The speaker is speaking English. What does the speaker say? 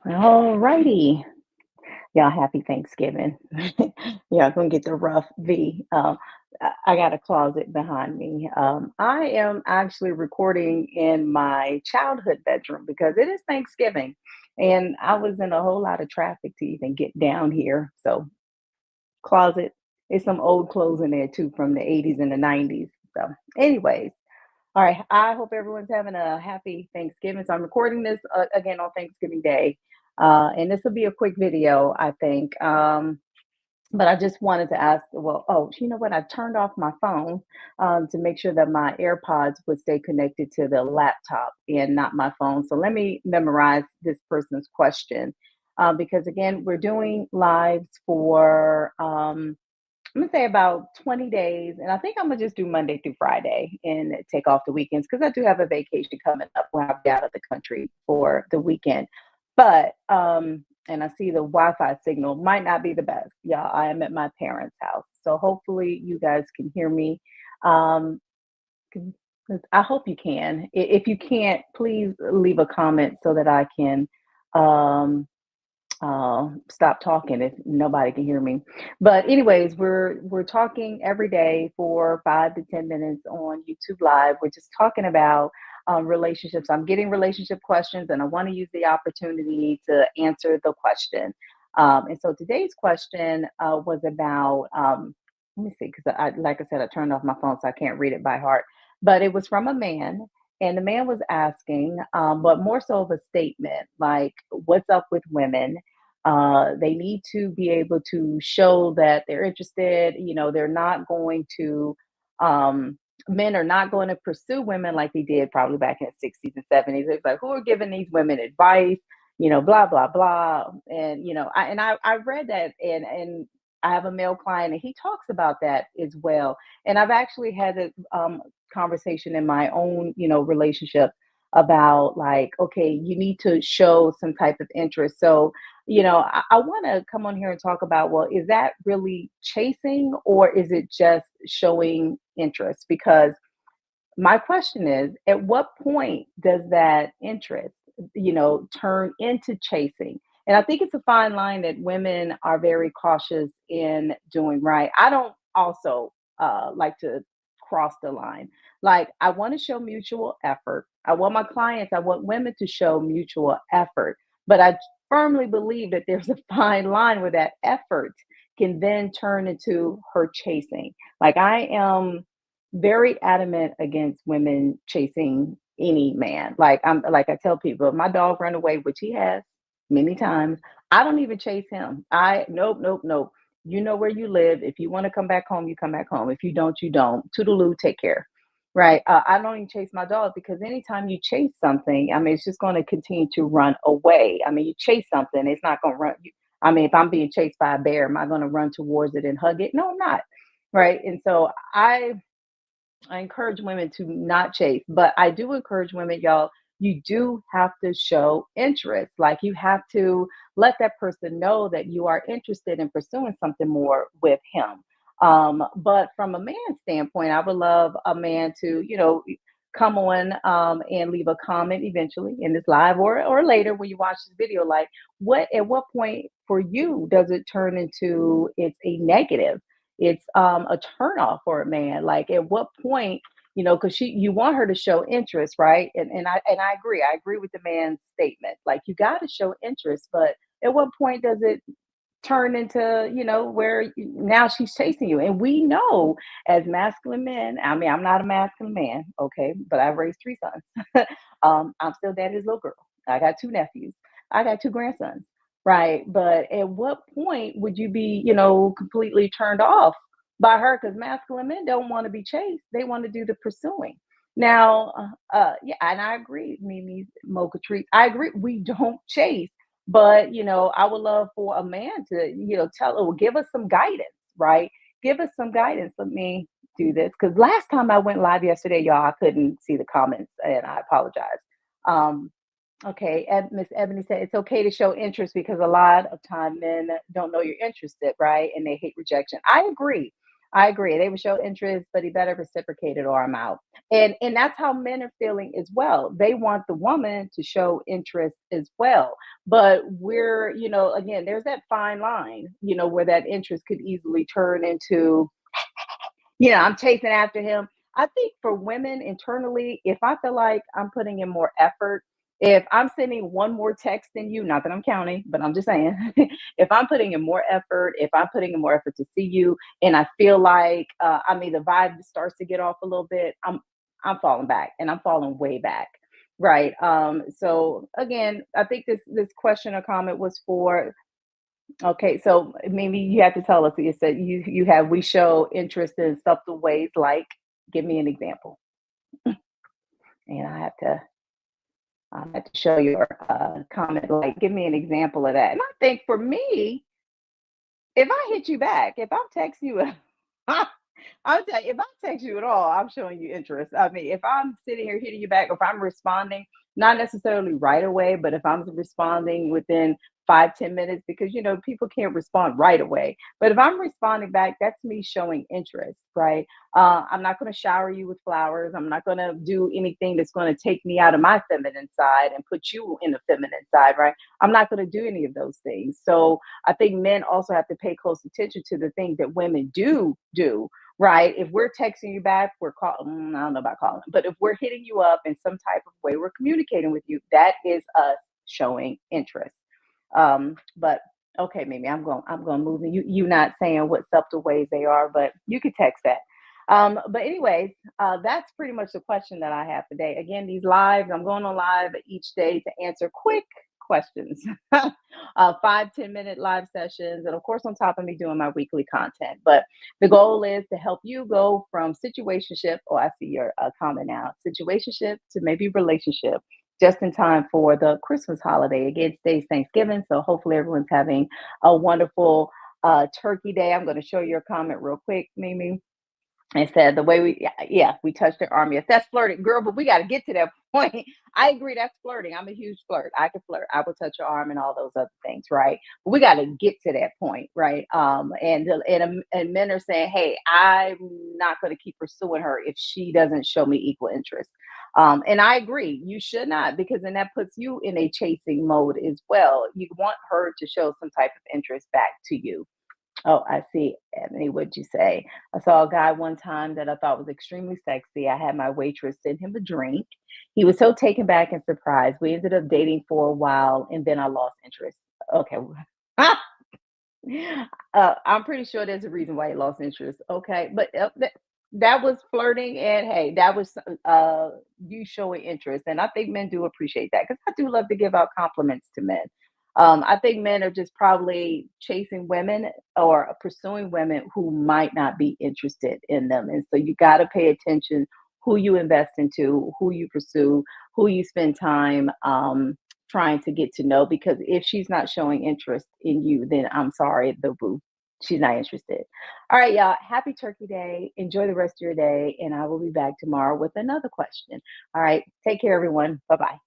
All righty. Y'all, happy Thanksgiving. Yeah, gonna get the rough V. I got a closet behind me. I am actually recording in my childhood bedroom because it is Thanksgiving, and I was in a whole lot of traffic to even get down here. So, closet is some old clothes in there too from the 80s and the 90s. So, anyways, all right. I hope everyone's having a happy Thanksgiving. So I'm recording this again on Thanksgiving Day, and this will be a quick video, I think. But I just wanted to ask, well, oh, you know what? I turned off my phone to make sure that my AirPods would stay connected to the laptop and not my phone. So let me memorize this person's question because again, we're doing lives for I'm gonna say about 20 days, and I think I'm gonna just do Monday through Friday and take off the weekends because I do have a vacation coming up where I'll be out of the country for the weekend. But and I see the Wi-Fi signal might not be the best. Yeah, I am at my parents' house, so hopefully you guys can hear me. Um, can- I hope you can. If you can't, please leave a comment so that I can um, stop talking if nobody can hear me. But anyways, we're talking every day for 5 to 10 minutes on YouTube Live. We're just talking about relationships. I'm getting relationship questions, and I want to use the opportunity to answer the question. And so today's question was about. Let me see, because like I said, I turned off my phone, so I can't read it by heart. But it was from a man, and the man was asking, but more so of a statement, like, "What's up with women?" They need to be able to show that they're interested. You know, they're not going to, men are not going to pursue women like they did probably back in the 60s and 70s. It's like, who are giving these women advice? You know, blah, blah, blah. And, you know, I read that and I have a male client and he talks about that as well. And I've actually had a conversation in my own, you know, relationship about like, okay, you need to show some type of interest. So, you know, I want to come on here and talk about, well, is that really chasing or is it just showing interest? Because my question is, at what point does that interest, you know, turn into chasing? And I think it's a fine line that women are very cautious in doing, right? I don't also like to cross the line. Like, I want to show mutual effort. I want my clients, I want women to show mutual effort. But I firmly believe that there's a fine line where that effort can then turn into her chasing. Like, I am very adamant against women chasing any man. Like I tell people, if my dog run away, which he has many times, I don't even chase him. I nope, nope, nope. You know where you live. If you want to come back home, you come back home. If you don't, you don't. Toodaloo, take care. Right. I don't even chase my dog because anytime you chase something, I mean, it's just going to continue to run away. I mean, you chase something, it's not going to run. I mean, if I'm being chased by a bear, am I going to run towards it and hug it? No, I'm not. Right. And so I encourage women to not chase, but I do encourage women, y'all, you do have to show interest. Like, you have to let that person know that you are interested in pursuing something more with him. But from a man's standpoint, I would love a man to, you know, come on and leave a comment eventually in this live or later when you watch this video. Like, what at what point for you does it turn into it's a negative? It's a turnoff for a man. Like, at what point, you know, because you want her to show interest, right? And I agree. I agree with the man's statement. Like, you got to show interest, but at what point does it turn into, you know, where now she's chasing you? And we know as masculine men, I mean, I'm not a masculine man, okay, but I've raised 3 sons. I'm still daddy's little girl. I got 2 nephews. I got 2 grandsons. Right. But at what point would you be, you know, completely turned off by her? Because masculine men don't want to be chased. They want to do the pursuing. Now, yeah, and I agree, Mimi Mocha Treat. I agree. We don't chase, but you know, I would love for a man to, you know, tell or give us some guidance, right? Give us some guidance. Let me do this because last time I went live yesterday, y'all, I couldn't see the comments, and I apologize. Um, Okay, Miss Ebony said it's okay to show interest because a lot of time men don't know you're interested, right? And they hate rejection. I agree. I agree. They would show interest, but he better reciprocate it or I'm out. And that's how men are feeling as well. They want the woman to show interest as well. But we're, again, there's that fine line, where that interest could easily turn into, I'm chasing after him. I think for women internally, if I feel like I'm putting in more effort, if I'm sending one more text than you, not that I'm counting, but I'm just saying, if I'm putting in more effort, if I'm putting in more effort to see you, and I feel like I mean the vibe starts to get off a little bit, I'm falling back, and I'm falling way back, right? So again, I think this question or comment was for. Okay, so maybe you have to tell us. You said you have we show interest in subtle ways, like give me an example, and I have to show your comment. Like, give me an example of that. And I think for me, if I hit you back, if I'm texting you, I'll tell you, if I text you at all, I'm showing you interest. I mean, if I'm sitting here hitting you back, if I'm responding, not necessarily right away, but if I'm responding within 5, 10 minutes, because people can't respond right away. But if I'm responding back, that's me showing interest, right? I'm not going to shower you with flowers. I'm not going to do anything that's going to take me out of my feminine side and put you in the feminine side, right? I'm not going to do any of those things. So I think men also have to pay close attention to the things that women do, right? If we're texting you back, we're calling, I don't know about calling, but if we're hitting you up in some type of way, we're communicating with you, that is us showing interest. But okay, maybe I'm going to move. You not saying what subtle ways they are, but you could text that. But anyways, that's pretty much the question that I have today. Again, these lives, I'm going on live each day to answer quick questions. 5, 10 minute live sessions, and of course, on top of me doing my weekly content. But the goal is to help you go from situationship. Oh, I see your comment now. Situationship to maybe relationship, just in time for the Christmas holiday. Again, today's Thanksgiving, so hopefully everyone's having a wonderful turkey day. I'm going to show you a comment real quick, Mimi. And said the way yeah, we touched their arm. Yes, that's flirting, girl, but we got to get to that point. I agree, that's flirting. I'm a huge flirt. I can flirt. I will touch your arm and all those other things, right? But we got to get to that point, right? And men are saying, hey, I'm not going to keep pursuing her if she doesn't show me equal interest. And I agree, you should not, because then that puts you in a chasing mode as well. You want her to show some type of interest back to you. Oh, I see. Ebony, what'd you say? I saw a guy one time that I thought was extremely sexy. I had my waitress send him a drink. He was so taken back and surprised. We ended up dating for a while and then I lost interest. Okay. I'm pretty sure there's a reason why he lost interest. Okay. But that was flirting. And hey, that was you showing interest. And I think men do appreciate that because I do love to give out compliments to men. I think men are just probably chasing women or pursuing women who might not be interested in them. And so you got to pay attention who you invest into, who you pursue, who you spend time trying to get to know. Because if she's not showing interest in you, then I'm sorry, the boo. She's not interested. All right, y'all. Happy Turkey Day. Enjoy the rest of your day. And I will be back tomorrow with another question. All right. Take care, everyone. Bye bye.